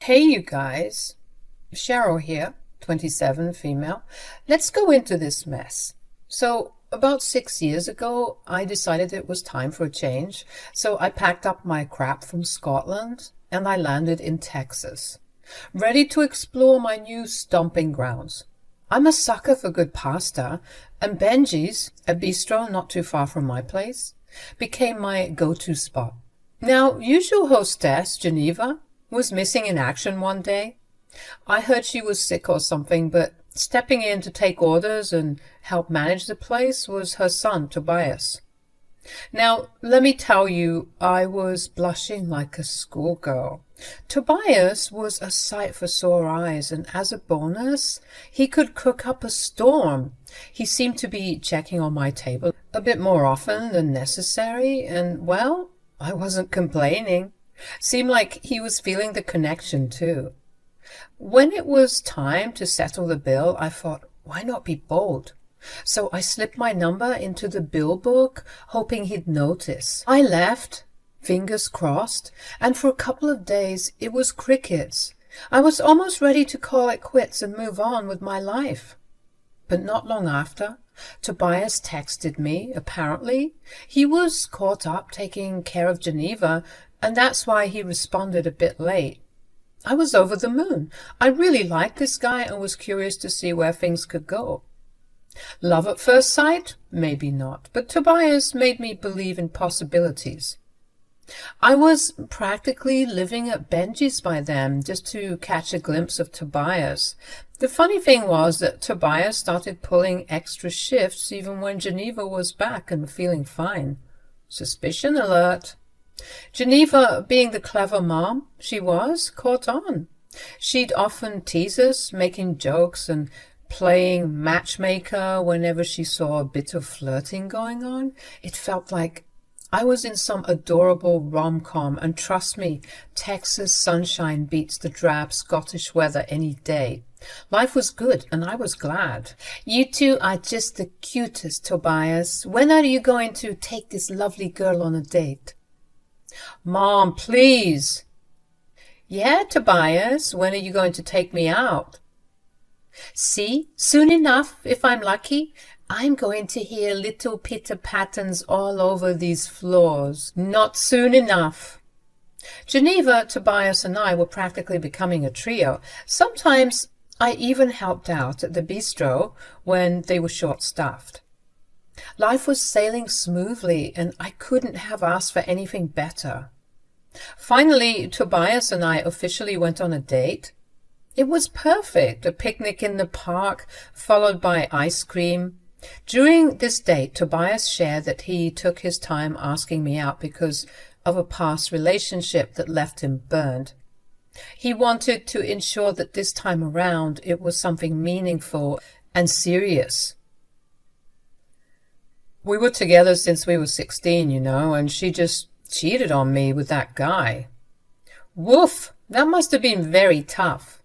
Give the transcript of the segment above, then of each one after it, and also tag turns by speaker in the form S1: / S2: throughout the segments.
S1: Hey, you guys. Cheryl here, 27, female. Let's go into this mess. So, about 6 years ago, I decided it was time for a change. So I packed up my crap from Scotland and I landed in Texas, ready to explore my new stomping grounds. I'm a sucker for good pasta, and Benji's, a bistro not too far from my place, became my go-to spot. Now, usual hostess, Geneva, was missing in action one day. I heard she was sick or something, but stepping in to take orders and help manage the place was her son, Tobias. Now, let me tell you, I was blushing like a schoolgirl. Tobias was a sight for sore eyes, and as a bonus, he could cook up a storm. He seemed to be checking on my table a bit more often than necessary, and, well, I wasn't complaining. Seemed like he was feeling the connection too. When it was time to settle the bill, I thought, why not be bold? So I slipped my number into the bill book, hoping he'd notice. I left, fingers crossed, and for a couple of days it was crickets. I was almost ready to call it quits and move on with my life. But not long after, Tobias texted me. Apparently, he was caught up taking care of Geneva, and that's why he responded a bit late. I was over the moon. I really liked this guy and was curious to see where things could go. Love at first sight? Maybe not, but Tobias made me believe in possibilities. I was practically living at Benji's by then, just to catch a glimpse of Tobias. The funny thing was that Tobias started pulling extra shifts even when Geneva was back and feeling fine. Suspicion alert. Geneva, being the clever mom she was, caught on. She'd often tease us, making jokes and playing matchmaker whenever she saw a bit of flirting going on. It felt like I was in some adorable rom-com, and trust me, Texas sunshine beats the drab Scottish weather any day. Life was good, and I was glad. You two are just the cutest, Tobias. When are you going to take this lovely girl on a date? Mom, please. Yeah, Tobias, when are you going to take me out? See, soon enough, if I'm lucky. I'm going to hear little pitter-patters all over these floors. Not soon enough. Geneva, Tobias, and I were practically becoming a trio. Sometimes I even helped out at the bistro when they were short-staffed. Life was sailing smoothly, and I couldn't have asked for anything better. Finally, Tobias and I officially went on a date. It was perfect, a picnic in the park, followed by ice cream. During this date, Tobias shared that he took his time asking me out because of a past relationship that left him burned. He wanted to ensure that this time around it was something meaningful and serious. We were together since we were 16, and she just cheated on me with that guy. Woof! That must have been very tough.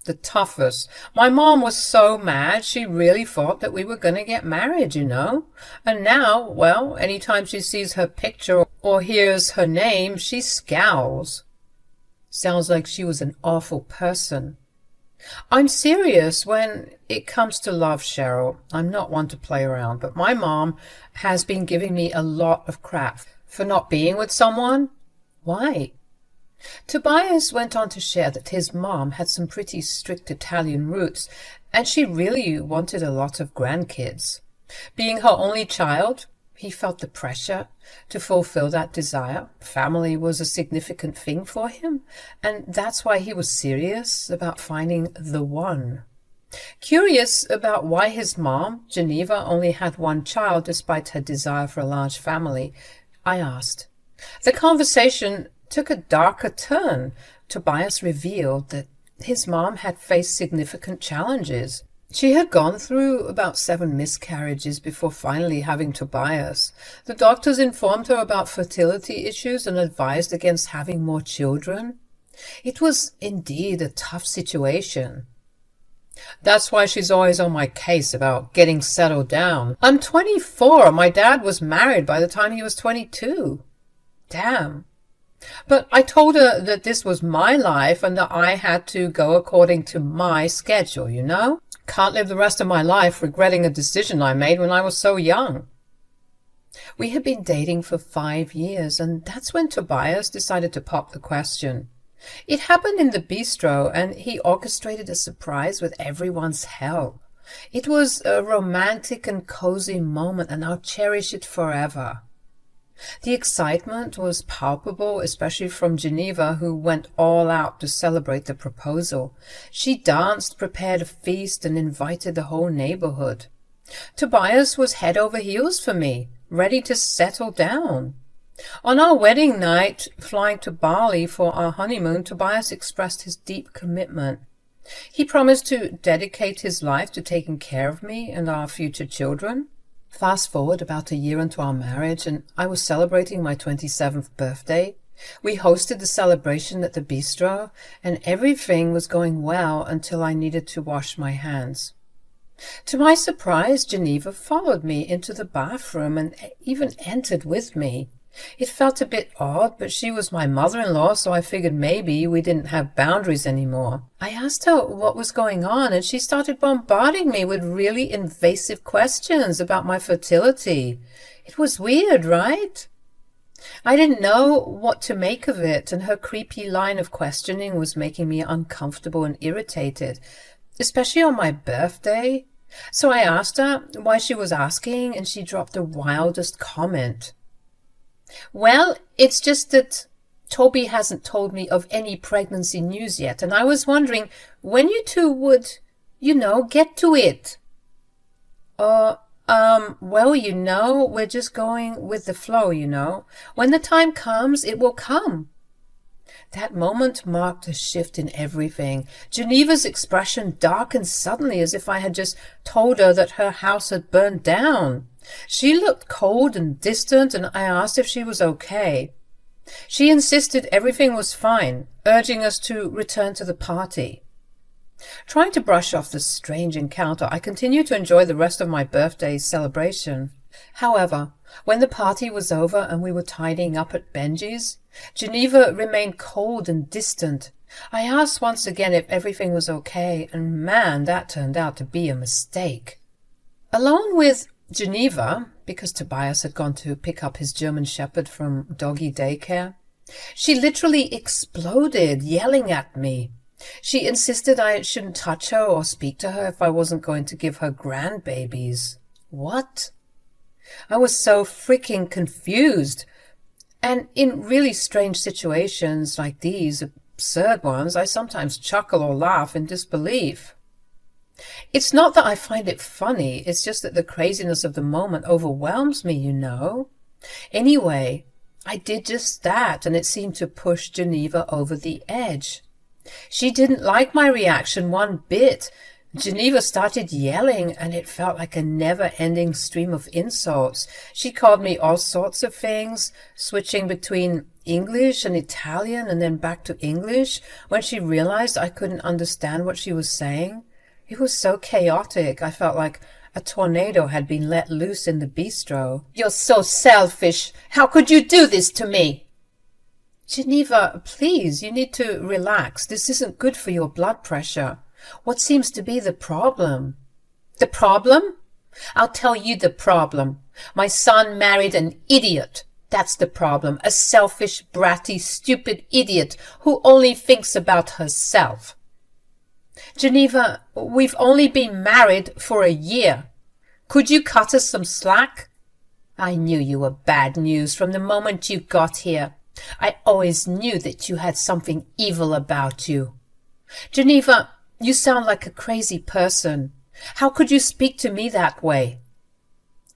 S1: The toughest. My mom was so mad she really thought that we were going to get married, And now, well, anytime she sees her picture or hears her name, she scowls. Sounds like she was an awful person. I'm serious when it comes to love, Cheryl. I'm not one to play around, but my mom has been giving me a lot of crap for not being with someone. Why? Tobias went on to share that his mom had some pretty strict Italian roots, and she really wanted a lot of grandkids. Being her only child, he felt the pressure to fulfill that desire. Family was a significant thing for him, and that's why he was serious about finding the one. Curious about why his mom, Geneva, only had one child despite her desire for a large family, I asked. The conversation took a darker turn. Tobias revealed that his mom had faced significant challenges. She had gone through about 7 miscarriages before finally having Tobias. The doctors informed her about fertility issues and advised against having more children. It was indeed a tough situation. That's why she's always on my case about getting settled down. I'm 24. My dad was married by the time he was 22. Damn. But I told her that this was my life and that I had to go according to my schedule, you know? Can't live the rest of my life regretting a decision I made when I was so young. We had been dating for 5 years, and that's when Tobias decided to pop the question. It happened in the bistro, and he orchestrated a surprise with everyone's help. It was a romantic and cozy moment, and I'll cherish it forever. The excitement was palpable, especially from Geneva, who went all out to celebrate the proposal. She danced, prepared a feast, and invited the whole neighborhood. Tobias was head over heels for me, ready to settle down. On our wedding night, flying to Bali for our honeymoon, Tobias expressed his deep commitment. He promised to dedicate his life to taking care of me and our future children. Fast forward about a year into our marriage, and I was celebrating my 27th birthday. We hosted the celebration at the bistro, and everything was going well until I needed to wash my hands. To my surprise, Geneva followed me into the bathroom and even entered with me. It felt a bit odd, but she was my mother-in-law, so I figured maybe we didn't have boundaries anymore. I asked her what was going on, and she started bombarding me with really invasive questions about my fertility. It was weird, right? I didn't know what to make of it, and her creepy line of questioning was making me uncomfortable and irritated, especially on my birthday. So I asked her why she was asking, and she dropped the wildest comment. Well, it's just that Toby hasn't told me of any pregnancy news yet, and I was wondering when you two would, get to it. Well, we're just going with the flow, When the time comes, it will come. That moment marked a shift in everything. Geneva's expression darkened suddenly as if I had just told her that her house had burned down. She looked cold and distant, and I asked if she was okay. She insisted everything was fine, urging us to return to the party. Trying to brush off this strange encounter, I continued to enjoy the rest of my birthday celebration. However, when the party was over and we were tidying up at Benji's, Geneva remained cold and distant. I asked once again if everything was okay, and man, that turned out to be a mistake. Alone with Geneva, because Tobias had gone to pick up his German Shepherd from doggy daycare, she literally exploded, yelling at me. She insisted I shouldn't touch her or speak to her if I wasn't going to give her grandbabies. What? I was so freaking confused. And in really strange situations like these, absurd ones, I sometimes chuckle or laugh in disbelief. It's not that I find it funny, it's just that the craziness of the moment overwhelms me, Anyway, I did just that, and it seemed to push Geneva over the edge. She didn't like my reaction one bit. Geneva started yelling, and it felt like a never-ending stream of insults. She called me all sorts of things, switching between English and Italian and then back to English when she realized I couldn't understand what she was saying. It was so chaotic. I felt like a tornado had been let loose in the bistro. "You're so selfish. How could you do this to me?" "Geneva, please, you need to relax. This isn't good for your blood pressure. What seems to be the problem?" "The problem? I'll tell you the problem. My son married an idiot. That's the problem. A selfish, bratty, stupid idiot who only thinks about herself." "Geneva, we've only been married for a year. Could you cut us some slack?" "I knew you were bad news from the moment you got here. I always knew that you had something evil about you." "Geneva, you sound like a crazy person. How could you speak to me that way?"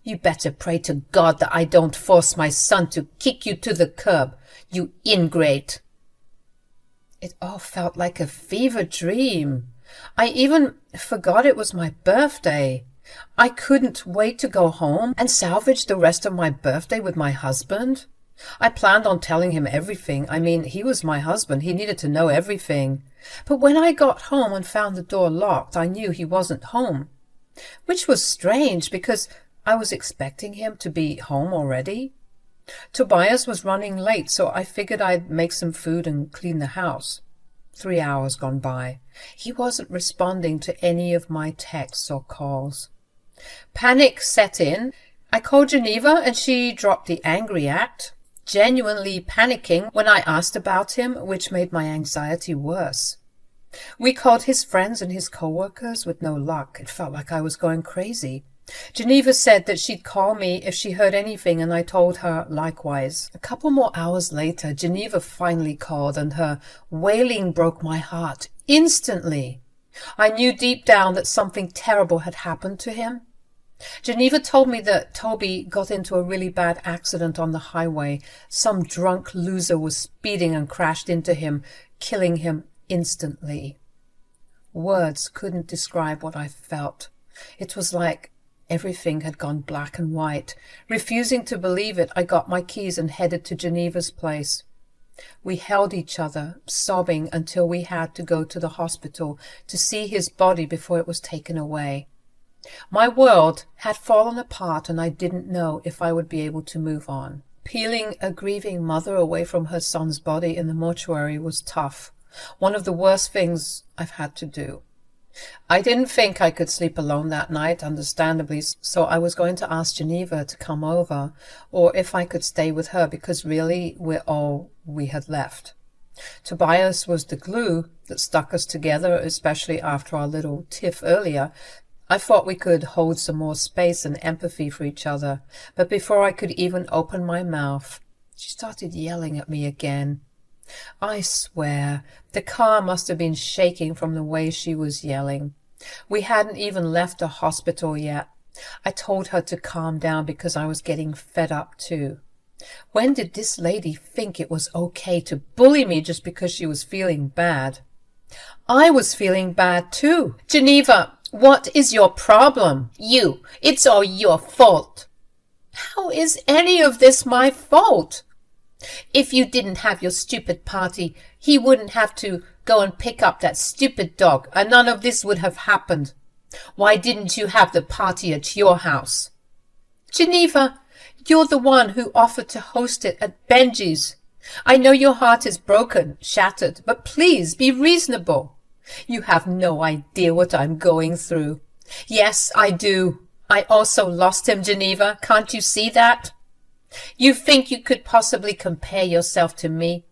S1: "You better pray to God that I don't force my son to kick you to the curb, you ingrate." It all felt like a fever dream. I even forgot it was my birthday. I couldn't wait to go home and salvage the rest of my birthday with my husband. I planned on telling him everything. I mean, he was my husband. He needed to know everything. But when I got home and found the door locked, I knew he wasn't home. Which was strange because I was expecting him to be home already. Tobias was running late, so I figured I'd make some food and clean the house. 3 hours gone by. He wasn't responding to any of my texts or calls. Panic set in. I called Geneva and she dropped the angry act, genuinely panicking when I asked about him, which made my anxiety worse. We called his friends and his co-workers with no luck. It felt like I was going crazy. Geneva said that she'd call me if she heard anything, and I told her likewise. A couple more hours later, Geneva finally called, and her wailing broke my heart instantly. I knew deep down that something terrible had happened to him. Geneva told me that Toby got into a really bad accident on the highway. Some drunk loser was speeding and crashed into him, killing him instantly. Words couldn't describe what I felt. It was like everything had gone black and white. Refusing to believe it, I got my keys and headed to Geneva's place. We held each other, sobbing, until we had to go to the hospital to see his body before it was taken away. My world had fallen apart, and I didn't know if I would be able to move on. Peeling a grieving mother away from her son's body in the mortuary was tough. One of the worst things I've had to do. I didn't think I could sleep alone that night, understandably, so I was going to ask Geneva to come over, or if I could stay with her, because really we're all we had left. Tobias was the glue that stuck us together, especially after our little tiff earlier. I thought we could hold some more space and empathy for each other, but before I could even open my mouth, she started yelling at me again. I swear, the car must have been shaking from the way she was yelling. We hadn't even left the hospital yet. I told her to calm down because I was getting fed up too. When did this lady think it was okay to bully me just because she was feeling bad? I was feeling bad too. Geneva, what is your problem? You. It's all your fault. How is any of this my fault? If you didn't have your stupid party, he wouldn't have to go and pick up that stupid dog, and none of this would have happened. Why didn't you have the party at your house? Geneva, you're the one who offered to host it at Benji's. I know your heart is broken, shattered, but please be reasonable. You have no idea what I'm going through. Yes, I do. I also lost him, Geneva. Can't you see that? You think you could possibly compare yourself to me?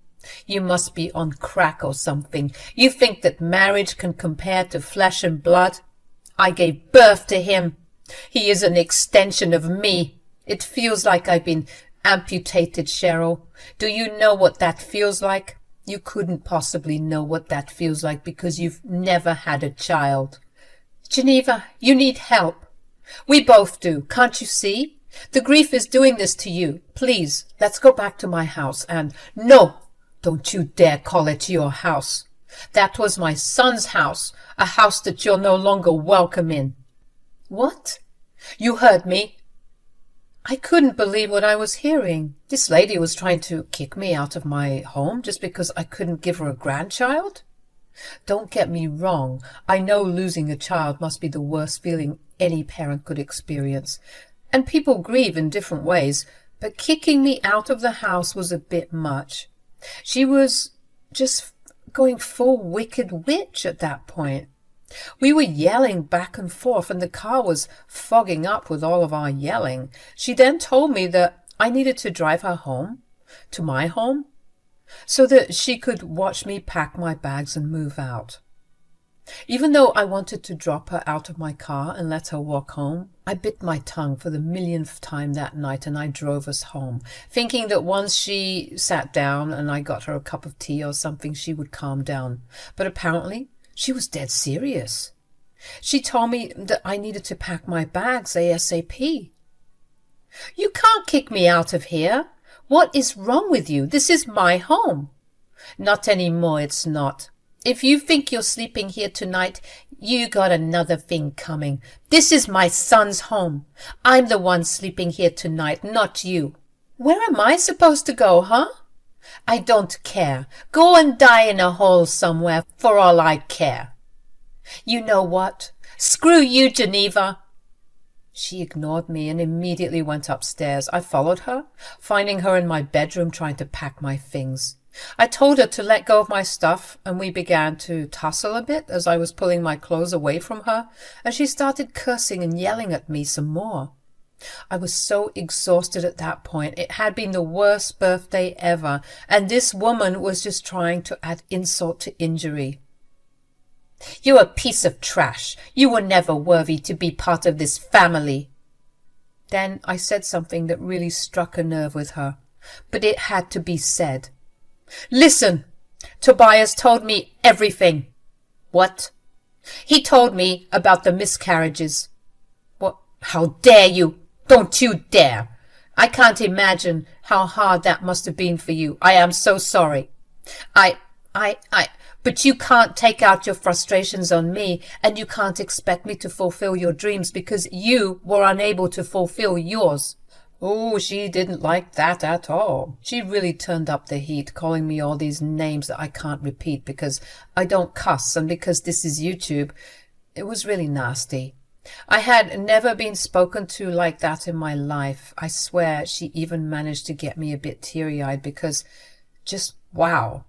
S1: You must be on crack or something. You think that marriage can compare to flesh and blood? I gave birth to him. He is an extension of me. It feels like I've been amputated, Cheryl. Do you know what that feels like? You couldn't possibly know what that feels like because you've never had a child. Geneva, you need help. We both do, can't you see? The grief is doing this to you. Please, let's go back to my house and... No, don't you dare call it your house. That was my son's house, a house that you're no longer welcome in. What? You heard me. I couldn't believe what I was hearing. This lady was trying to kick me out of my home just because I couldn't give her a grandchild? Don't get me wrong. I know losing a child must be the worst feeling any parent could experience. And people grieve in different ways, but kicking me out of the house was a bit much. She was just going full wicked witch at that point. We were yelling back and forth, and the car was fogging up with all of our yelling. She then told me that I needed to drive her home, to my home, so that she could watch me pack my bags and move out. Even though I wanted to drop her out of my car and let her walk home, I bit my tongue for the millionth time that night, and I drove us home, thinking that once she sat down and I got her a cup of tea or something, she would calm down. But apparently she was dead serious. She told me that I needed to pack my bags ASAP. You can't kick me out of here. What is wrong with you? This is my home. Not anymore, it's not. If you think you're sleeping here tonight, you got another thing coming. This is my son's home. I'm the one sleeping here tonight, not you. Where am I supposed to go, huh? I don't care. Go and die in a hole somewhere, for all I care. You know what? Screw you, Geneva. She ignored me and immediately went upstairs. I followed her, finding her in my bedroom trying to pack my things. I told her to let go of my stuff, and we began to tussle a bit as I was pulling my clothes away from her, and she started cursing and yelling at me some more. I was so exhausted at that point. It had been the worst birthday ever, and this woman was just trying to add insult to injury. "You're a piece of trash. You were never worthy to be part of this family." Then I said something that really struck a nerve with her, but it had to be said. "Listen, Tobias told me everything." "What?" "He told me about the miscarriages." "What? How dare you? Don't you dare! I can't imagine how hard that must have been for you. I am so sorry. But you can't take out your frustrations on me, and you can't expect me to fulfill your dreams because you were unable to fulfill yours." Oh, she didn't like that at all. She really turned up the heat, calling me all these names that I can't repeat because I don't cuss and because this is YouTube. It was really nasty. I had never been spoken to like that in my life. I swear she even managed to get me a bit teary-eyed because just wow.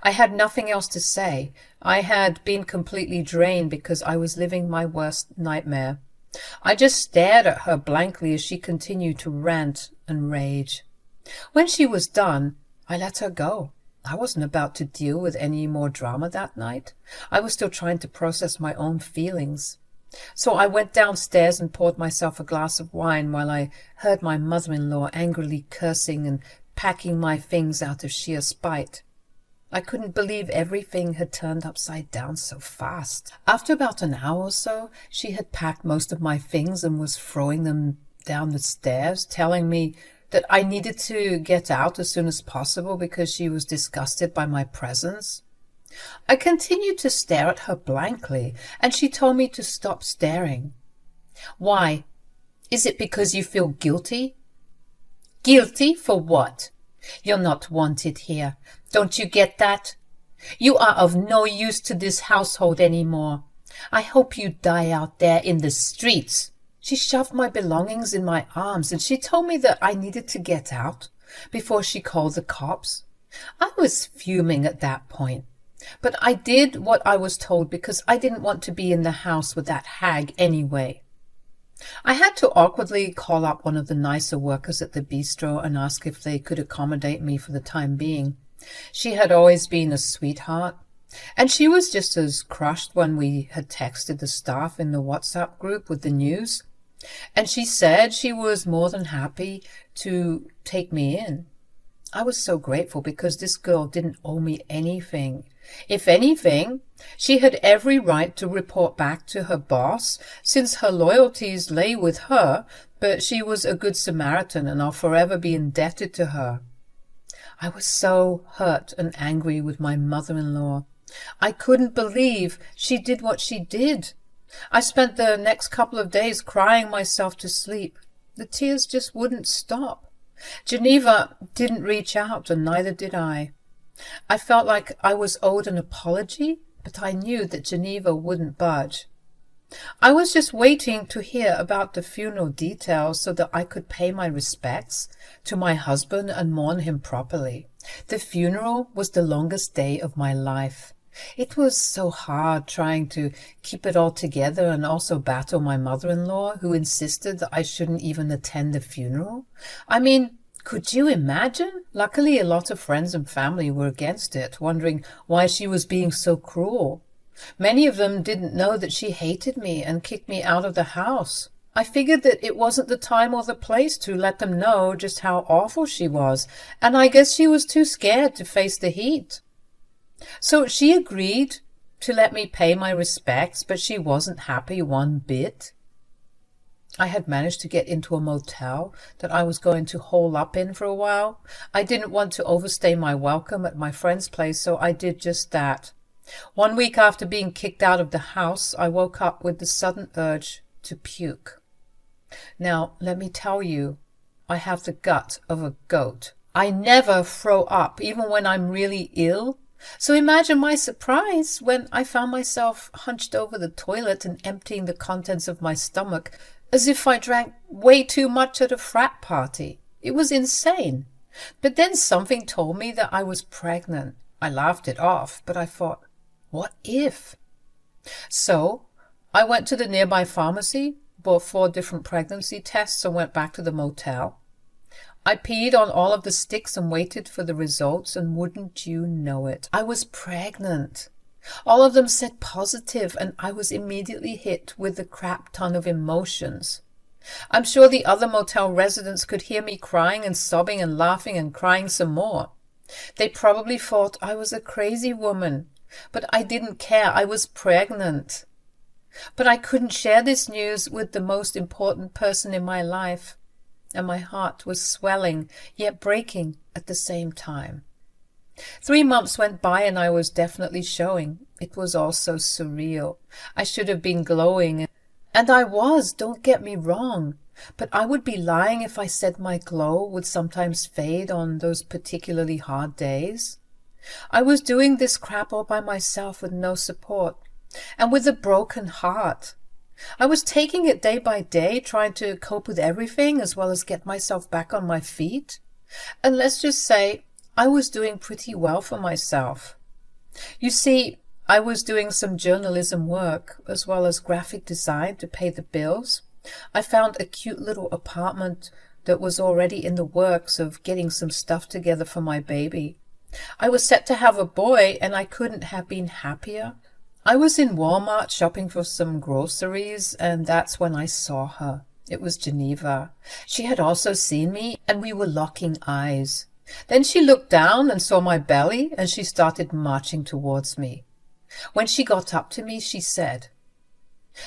S1: I had nothing else to say. I had been completely drained because I was living my worst nightmare. I just stared at her blankly as she continued to rant and rage. When she was done, I let her go. I wasn't about to deal with any more drama that night. I was still trying to process my own feelings. So I went downstairs and poured myself a glass of wine while I heard my mother-in-law angrily cursing and packing my things out of sheer spite. I couldn't believe everything had turned upside down so fast. After about an hour or so, she had packed most of my things and was throwing them down the stairs, telling me that I needed to get out as soon as possible because she was disgusted by my presence. I continued to stare at her blankly, and she told me to stop staring. "Why? Is it because you feel guilty?" "Guilty for what? You're not wanted here. Don't you get that? You are of no use to this household anymore. I hope you die out there in the streets." She shoved my belongings in my arms and she told me that I needed to get out before she called the cops. I was fuming at that point, but I did what I was told because I didn't want to be in the house with that hag anyway. I had to awkwardly call up one of the nicer workers at the bistro and ask if they could accommodate me for the time being. She had always been a sweetheart, and she was just as crushed when we had texted the staff in the WhatsApp group with the news. And she said she was more than happy to take me in. I was so grateful because this girl didn't owe me anything. If anything, she had every right to report back to her boss, since her loyalties lay with her, but she was a good Samaritan and I'll forever be indebted to her. I was so hurt and angry with my mother-in-law. I couldn't believe she did what she did. I spent the next couple of days crying myself to sleep. The tears just wouldn't stop. Geneva didn't reach out, and neither did I. I felt like I was owed an apology, but I knew that Geneva wouldn't budge. I was just waiting to hear about the funeral details so that I could pay my respects to my husband and mourn him properly. The funeral was the longest day of my life. It was so hard trying to keep it all together and also battle my mother-in-law, who insisted that I shouldn't even attend the funeral. I mean, could you imagine? Luckily, a lot of friends and family were against it, wondering why she was being so cruel. Many of them didn't know that she hated me and kicked me out of the house. I figured that it wasn't the time or the place to let them know just how awful she was, and I guess she was too scared to face the heat. So she agreed to let me pay my respects, but she wasn't happy one bit. I had managed to get into a motel that I was going to hole up in for a while. I didn't want to overstay my welcome at my friend's place, so I did just that. 1 week after being kicked out of the house, I woke up with the sudden urge to puke. Now, let me tell you, I have the gut of a goat. I never throw up, even when I'm really ill. So imagine my surprise when I found myself hunched over the toilet and emptying the contents of my stomach as if I drank way too much at a frat party. It was insane. But then something told me that I was pregnant. I laughed it off, but I thought, what if? So I went to the nearby pharmacy, bought 4 different pregnancy tests, and went back to the motel. I peed on all of the sticks and waited for the results, and wouldn't you know it, I was pregnant. All of them said positive, and I was immediately hit with a crap ton of emotions. I'm sure the other motel residents could hear me crying and sobbing and laughing and crying some more. They probably thought I was a crazy woman, but I didn't care. I was pregnant. But I couldn't share this news with the most important person in my life, and my heart was swelling, yet breaking at the same time. 3 months went by and I was definitely showing. It was all so surreal. I should have been glowing, and I was, don't get me wrong, but I would be lying if I said my glow would sometimes fade on those particularly hard days. I was doing this crap all by myself with no support, and with a broken heart. I was taking it day by day, trying to cope with everything as well as get myself back on my feet. And let's just say I was doing pretty well for myself. You see, I was doing some journalism work as well as graphic design to pay the bills. I found a cute little apartment that was already in the works of getting some stuff together for my baby. I was set to have a boy, and I couldn't have been happier. I was in Walmart shopping for some groceries, and that's when I saw her. It was Geneva. She had also seen me, and we were locking eyes. Then she looked down and saw my belly, and she started marching towards me. When she got up to me, she said,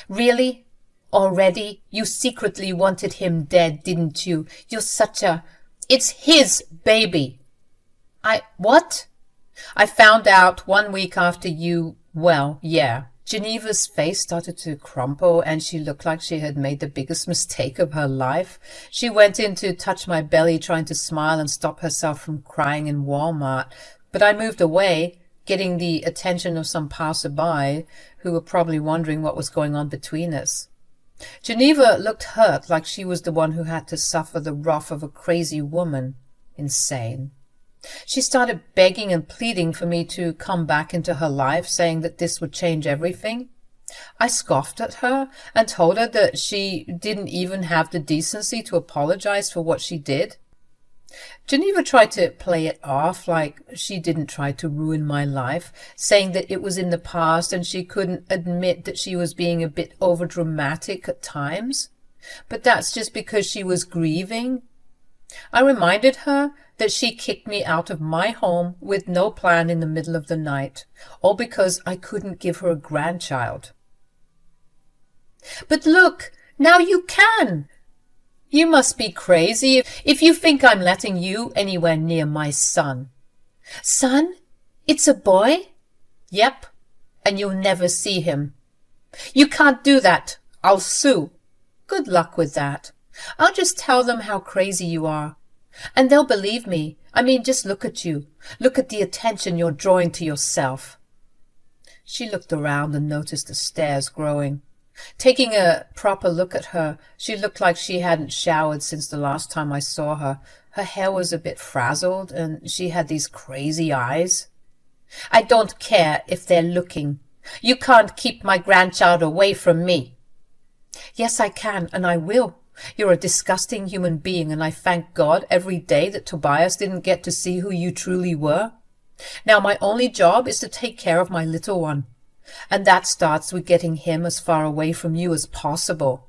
S1: "Really? Already? You secretly wanted him dead, didn't you? You're such a... It's his baby." What? "I found out 1 week after you... Well, yeah." Geneva's face started to crumple, and she looked like she had made the biggest mistake of her life. She went in to touch my belly, trying to smile and stop herself from crying in Walmart. But I moved away, getting the attention of some passerby who were probably wondering what was going on between us. Geneva looked hurt, like she was the one who had to suffer the wrath of a crazy woman. Insane. She started begging and pleading for me to come back into her life, saying that this would change everything. I scoffed at her and told her that she didn't even have the decency to apologize for what she did. Geneva tried to play it off like she didn't try to ruin my life, saying that it was in the past and she couldn't admit that she was being a bit overdramatic at times. But that's just because she was grieving. I reminded her that she kicked me out of my home with no plan in the middle of the night, all because I couldn't give her a grandchild. "But look, now you can! You must be crazy if you think I'm letting you anywhere near my son." "Son? It's a boy?" "Yep, and you'll never see him." "You can't do that. I'll sue." "Good luck with that. I'll just tell them how crazy you are. And they'll believe me. I mean, just look at you. Look at the attention you're drawing to yourself." She looked around and noticed the stares growing. Taking a proper look at her, she looked like she hadn't showered since the last time I saw her. Her hair was a bit frazzled, and she had these crazy eyes. "I don't care if they're looking. You can't keep my grandchild away from me." "Yes, I can, and I will. You're a disgusting human being, and I thank God every day that Tobias didn't get to see who you truly were. Now my only job is to take care of my little one, and that starts with getting him as far away from you as possible.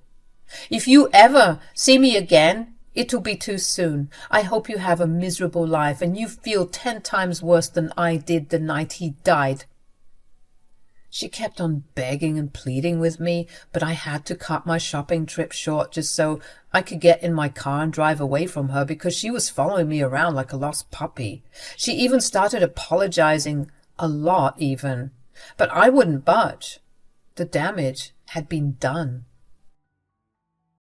S1: If you ever see me again, it'll be too soon. I hope you have a miserable life, and you feel 10 times worse than I did the night he died." She kept on begging and pleading with me, but I had to cut my shopping trip short just so I could get in my car and drive away from her, because she was following me around like a lost puppy. She even started apologizing, a lot even, but I wouldn't budge. The damage had been done.